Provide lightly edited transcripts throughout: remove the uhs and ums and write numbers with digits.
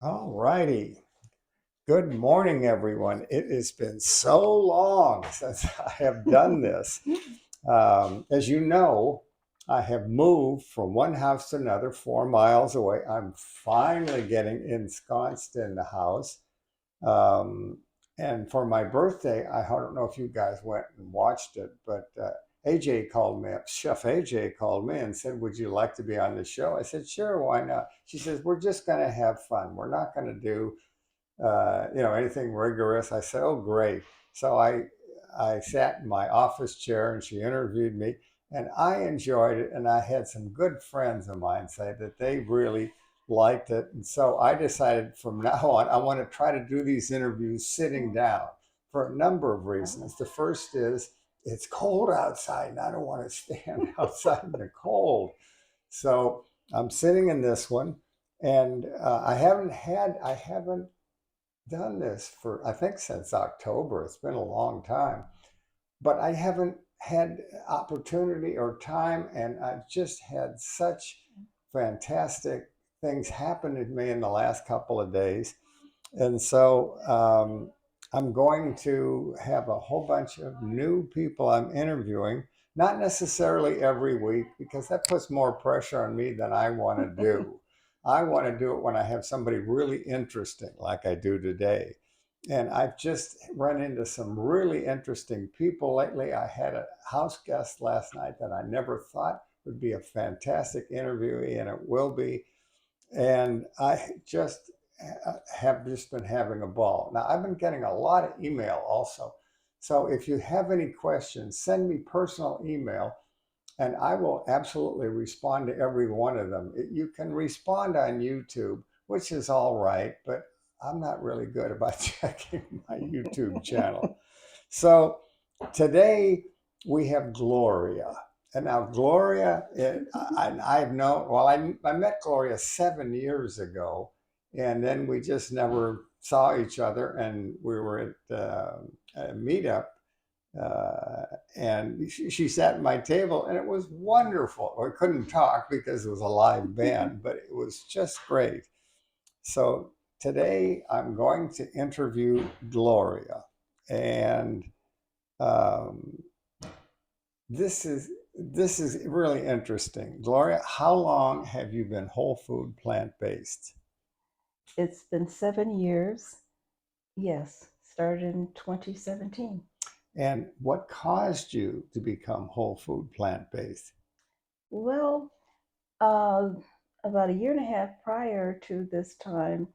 All righty. Good morning, everyone. It has been so long since I have done this. As you know, I have moved from one house to another 4 miles away. I'm finally getting ensconced in the house. Um, and for my birthday, I don't know if you guys went and watched it, but AJ called me up. Chef AJ called me and said, "Would you like to be on the show?" I said, "Sure, why not?" She says, "We're just going to have fun. We're not going to do anything rigorous." I said, "Oh, great." So I sat in my office chair and she interviewed me, and I enjoyed it. And I had some good friends of mine say that they really liked it. And so I decided from now on, I want to try to do these interviews sitting down for a number of reasons. The first is it's cold outside, and I don't want to stand outside in the cold. So I'm sitting in this one, and I haven't done this for, I think, since October. It's been a long time, but I haven't had opportunity or time, and I've just had such fantastic things happen to me in the last couple of days. And so I'm going to have a whole bunch of new people I'm interviewing, not necessarily every week, because that puts more pressure on me than I want to do. I want to do it when I have somebody really interesting, like I do today. And I've just run into some really interesting people lately. I had a house guest last night that I never thought would be a fantastic interviewee, and it will be. And I have just been having a ball. Now, I've been getting a lot of email also. So if you have any questions, send me personal email and I will absolutely respond to every one of them. You can respond on YouTube, which is all right, but I'm not really good about checking my YouTube channel. So today we have Gloria. And now Gloria, I've known, well, I met Gloria 7 years ago, and then we just never saw each other, and we were at a meetup, and she sat at my table, and it was wonderful. We couldn't talk because it was a live band, but it was just great. So today I'm going to interview Gloria, and um, this is really interesting. Gloria, how long have you been whole food plant based? It's been 7 years. Yes, started in 2017. And what caused you to become whole food plant based? Well, uh, about a year and a half prior to this time,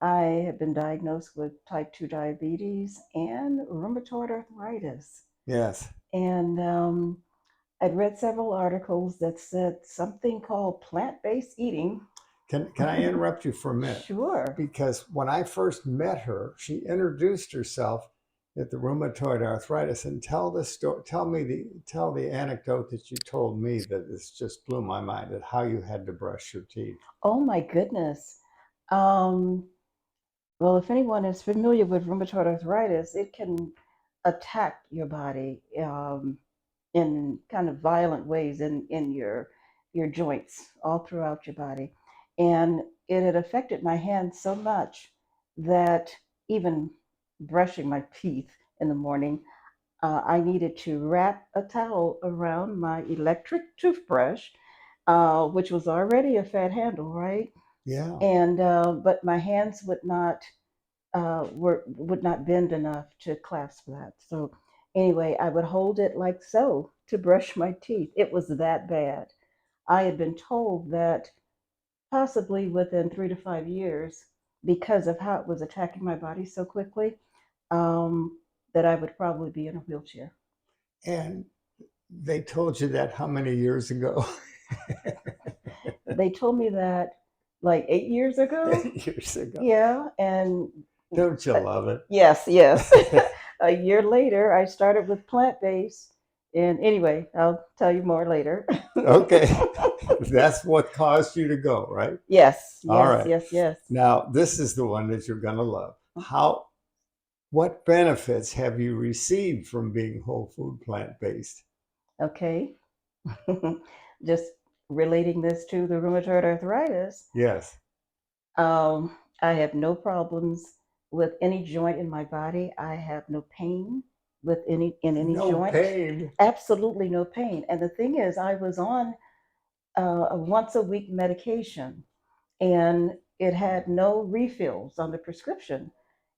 I had been diagnosed with type 2 diabetes and rheumatoid arthritis. Yes. And I'd read several articles that said something called plant based eating. Can I interrupt you for a minute? Sure. Because when I first met her, she introduced herself at the rheumatoid arthritis, and tell the story. Tell the anecdote that you told me that this just blew my mind at how you had to brush your teeth. Oh my goodness. Um, Well, if anyone is familiar with rheumatoid arthritis, it can attack your body in kind of violent ways in your joints all throughout your body, and it had affected my hands so much that even brushing my teeth in the morning, I needed to wrap a towel around my electric toothbrush, which was already a fat handle, right? Yeah. And but my hands would not bend enough to clasp that. So anyway, I would hold it like so to brush my teeth. It was that bad. I had been told that possibly within 3 to 5 years, because of how it was attacking my body so quickly, that I would probably be in a wheelchair. And they told you that how many years ago? They told me that like 8 years ago. 8 years ago. Yeah, and Don't you uh, love it? yes, yes. A year later, I started with plant based. And anyway, I'll tell you more later. Okay. That's what caused you to go, right? Yes, All yes, right. yes, yes. Now, this is the one that you're going to love. What benefits have you received from being whole food plant based? Okay. Just relating this to the rheumatoid arthritis, Yes. um, I have no problems with any joint in my body. I have no pain with any No joint. pain. Absolutely no pain. And the thing is, I was on a once a week medication, and it had no refills on the prescription.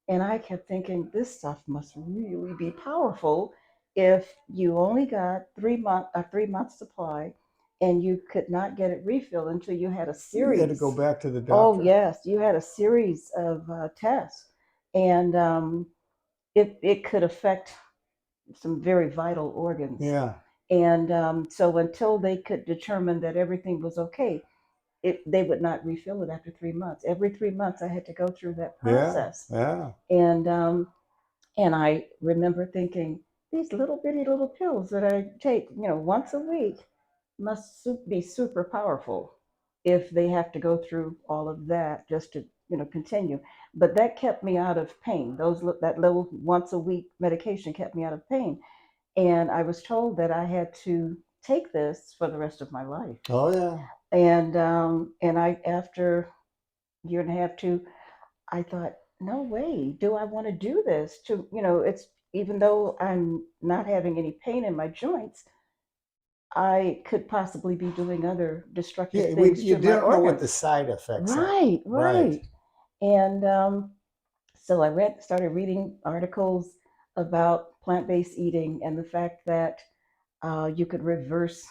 And I kept thinking, this stuff must really be powerful if you only got 3 month a 3 month supply, and you could not get it refilled until you had a You had to go series. back to the Oh doctor. yes, you had a series of tests, and it could affect some very vital organs. Yeah. And so until they could determine that everything was okay, they would not refill it after 3 months. Every 3 months, I had to go through that Yeah. process. Yeah. And I remember thinking, these little bitty little pills that I take, once a week must be super powerful if they have to go through all of that just to, continue. But that kept me out of pain. That little once a week medication kept me out of pain. And I was told that I had to take this for the rest of my life. Oh yeah. And I, after a year and a half, two, I thought, no way, do I want to do this? It's, even though I'm not having any pain in my joints, I could possibly be doing other destructive Yeah. things You to my don't know what the organs. side effects are. Right, Right. right. And so I started reading articles about plant-based eating and the fact that you could reverse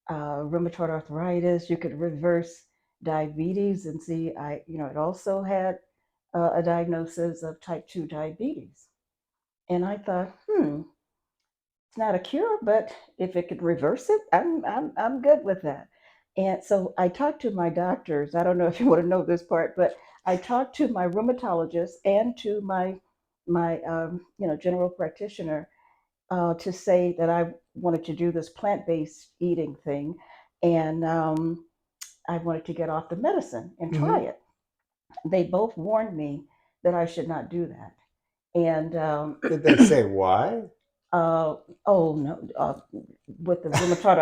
rheumatoid arthritis, you could reverse diabetes, and see, it also had a diagnosis of type 2 diabetes. And I thought, it's not a cure, but if it could reverse it, I'm good with that. And so I talked to my doctors. I don't know if you want to know this part, but I talked to my rheumatologist and to my general practitioner to say that I wanted to do this plant-based eating thing, and I wanted to get off the medicine and try Hmm. it. They both warned me that I should not do that. And Did they say why? uh, oh no, with the rheumatoid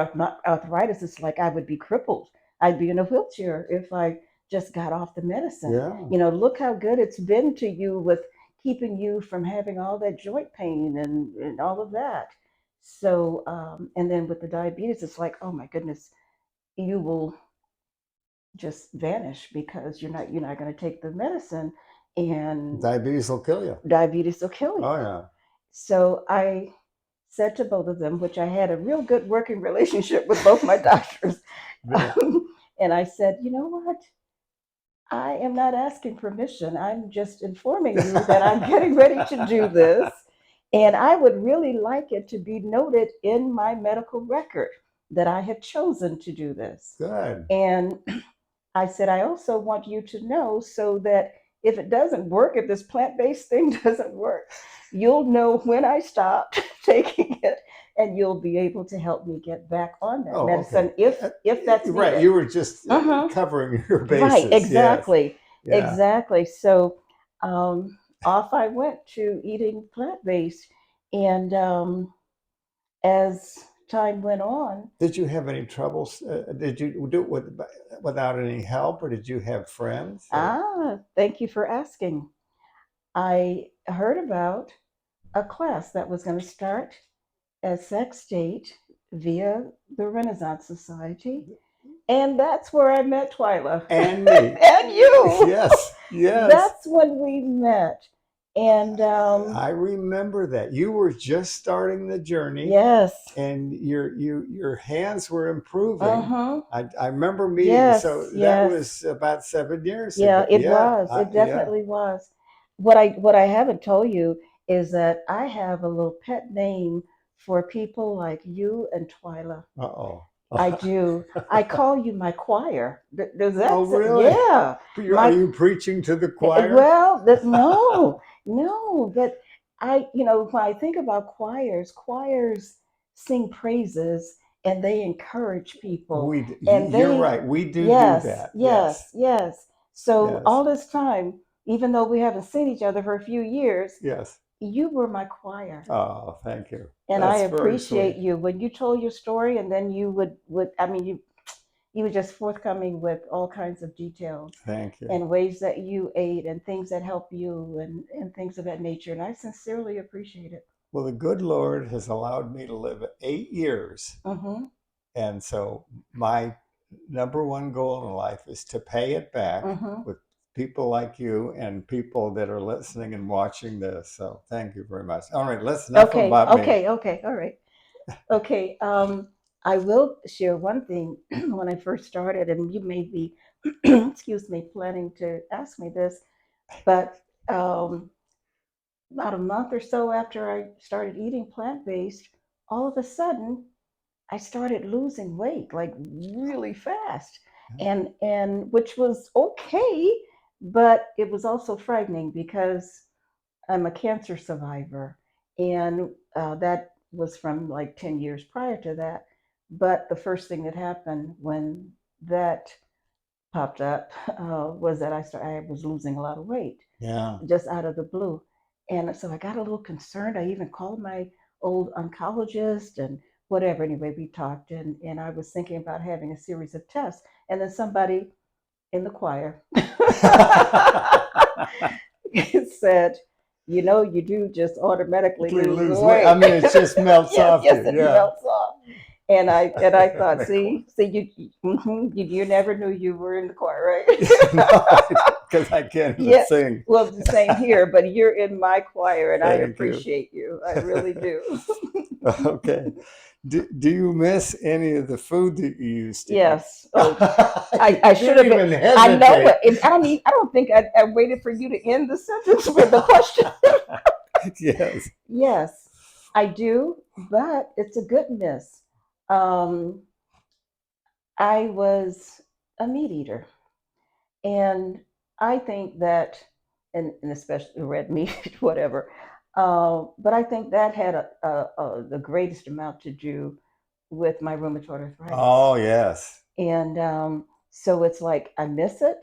arthritis, it's like I would be crippled. I'd be in a wheelchair if I just got off the medicine. Yeah. Look how good it's been to you with keeping you from having all that joint pain and all of that. So, and then with the diabetes, it's like, oh my goodness, you will just vanish because you're not going to take the medicine, and Diabetes will kill you. diabetes will kill Oh you. yeah. So I said to both of them, which I had a real good working relationship with both my doctors, Yeah. and I said, you know what? I am not asking permission. I'm just informing you that I'm getting ready to do this. And I would really like it to be noted in my medical record that I have chosen to do this. Good. And I said, I also want you to know so that if it doesn't work, if this plant based thing doesn't work, you'll know when I stopped taking it, and you'll be able to help me get back on that Oh, okay. medicine if that's Right. needed. You were just Hmm. covering your Right, bases. Yes. exactly. Yeah. Exactly. So off I went to eating plant based. And as time went on, Did you have any troubles? Did you do it without any help, or did you have friends? Or thank you for asking. I heard about a class that was going to start at Sac State via the Renaissance Society. And that's where I met Twyla. and me? And you. Yes. Yes. That's when we met. And I remember that you were just starting the journey, yes. and your hands were improving. Uh-huh. I remember meeting. Yes, So that yes. was about 7 years Yeah, ago. it Yeah. was. It Yeah. definitely was. What I haven't told you is that I have a little pet name for people like you and Twyla. Uh-oh. I do. I call you my choir. Does Oh, that really? yeah. Are My you preaching to the choir? well, no, no, but when I think about choirs sing praises and they encourage people, and You're they right. We do yes, that. yes, Yes. yes. So Yes. all this time, even though we haven't seen each other for a few years, Yes. you were my choir. Oh, thank you. And I That's very appreciate sweet. you when you told your story, and then you would I mean, you were just forthcoming with all kinds of details Thank you. and ways that you ate and things that help you and things of that nature. And I sincerely appreciate it. Well, the good Lord has allowed me to live 8 years. Mm-hmm. And so my number one goal in life is to pay it back Mm-hmm. with people like you and people that are listening and watching this. So thank you very much. All right, let's enough Okay, about me. okay, all right. Okay, I will share one thing when I first started, and you may be, excuse me, planning to ask me this, but about a month or so after I started eating plant-based, all of a sudden I started losing weight like really fast, and which was okay, but it was also frightening because I'm a cancer survivor, and that was from like 10 years prior to that. But the first thing that happened when that popped up was that I was losing a lot of weight Yeah. just out of the blue. And so I got a little concerned. I even called my old oncologist and whatever. Anyway, we talked, and I was thinking about having a series of tests. And then somebody in the choir said, you know, you do just automatically lose weight. I weight. mean, it just melts Yes, off yes, you. it Yeah. melts off. And I thought, The choir. see, you never knew you were in the choir, No, right? because I can't even Yeah, sing. well, the same here, but you're in my choir, and I Thank you. appreciate you. I really do. Okay. Do you miss any of the food that you used to eat? Yes. Oh, You I should didn't have been. even I know hesitate. it. I don't think I waited for you to end the sentence with the question. Yes. Yes, I do, but it's a good miss. Um, I was a meat eater, and I think that, and especially red meat, whatever. But I think that had the greatest amount to do with my rheumatoid arthritis. Oh, yes. And so it's like I miss it,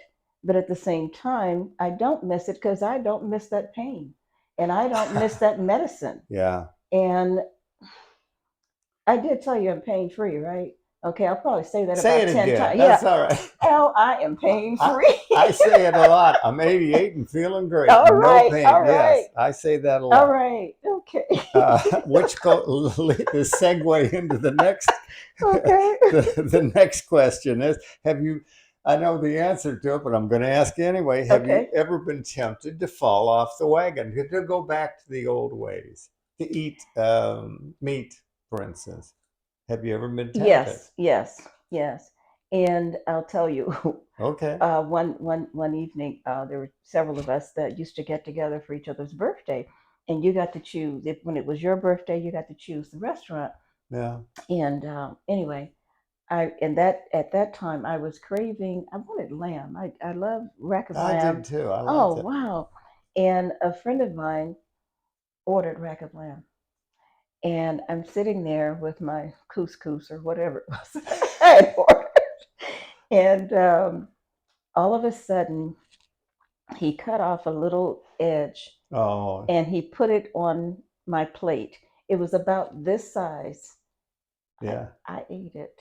but at the same time, I don't miss it because I don't miss that pain and I don't miss that medicine. Yeah. And I did tell you I'm pain free, right? Okay, I'll probably say that Say about it 10 again. times. That's Yeah, all right. Al, I am pain I, free. I say it a lot. I'm 88 and feeling great. All No right, pain. all right, Yes, I say that a all lot. right. Okay, Which the segue into the next okay, the next question is: Have you? I know the answer to it, but I'm going to ask you anyway. Have you okay. ever been tempted to fall off the wagon to go back to the old ways to eat meat, for instance? Have you ever been tempted? Yes, yes, yes. And I'll tell you, Okay. one evening, there were several of us that used to get together for each other's birthday, and you got to choose. If when it was your birthday, you got to choose the restaurant. Yeah. And anyway, I and that at that time I was craving. I wanted lamb. I love rack of I lamb. did too. I Oh loved it. wow! And a friend of mine ordered rack of lamb, and I'm sitting there with my couscous or whatever it was I had ordered, and all of a sudden he cut off a little edge Oh, and he put it on my plate. It was about this size. I, yeah. I ate it.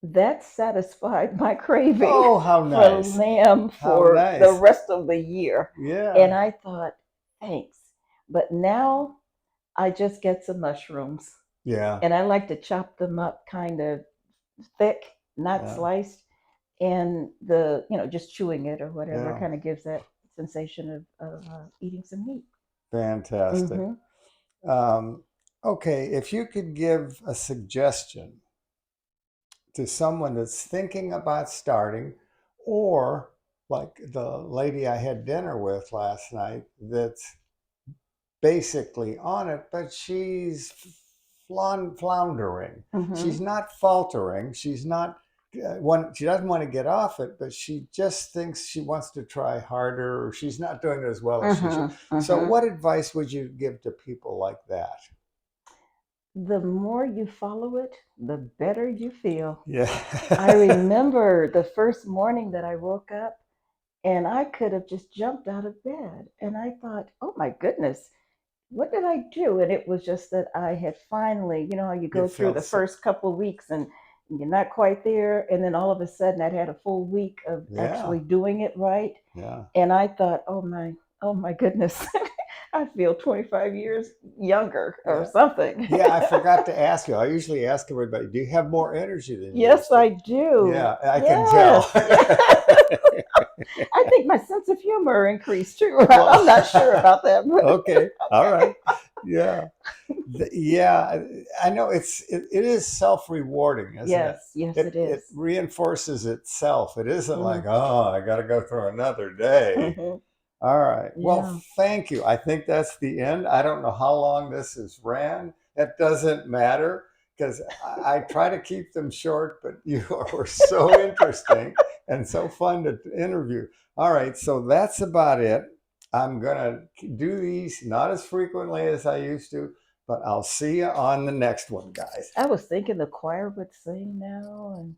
That satisfied my craving Oh, how for nice. lamb How for the nice. rest of the year. And Yeah. I thought, thanks. But now I just get some mushrooms Yeah. and I like to chop them up kind of thick, not Yeah. sliced. And just chewing it or whatever Yeah. kind of gives that sensation of eating some meat. Fantastic. Hmm. Um, okay, if you could give a suggestion to someone that's thinking about starting, or like the lady I had dinner with last night that's basically on it, but she's floundering. She's Hmm. not faltering. She's not she doesn't want to get off it, but she just thinks she wants to try harder, or she's not doing it as well as she should. Hmm. So, Hmm. what advice would you give to people like that? The more you follow it, the better you feel. I Yeah. remember the first morning that I woke up and I could have just jumped out of bed. And I thought, oh my goodness, what did I do? And it was just that I had finally, you know, how you You go through felt the so. first couple of weeks and you're not quite there. And then all of a sudden, I'd had a full week of Yeah. actually doing it right. Yeah. And I thought, oh my goodness, I feel 25 years younger or Yeah. something. Yeah, I forgot to ask you. I usually ask everybody, do you have more energy than you Yes, used to? I do. Yeah, I can tell. Yes. I think my sense of humor increased too. Well, I'm not sure about that, but okay. All right. Yeah. Yeah, I know it is self-rewarding, isn't it? yes, yes, It it is. it reinforces itself. It isn't like, Mm, oh, I got to go through another day. mhm. All right. Well, Yeah, thank you. I think that's the end. I don't know how long this has ran. That doesn't matter because I try to keep them short, but you were so interesting and so fun to interview. All right. So that's about it. I'm going to do these not as frequently as I used to, but I'll see you on the next one, guys. I was thinking the choir would sing now, and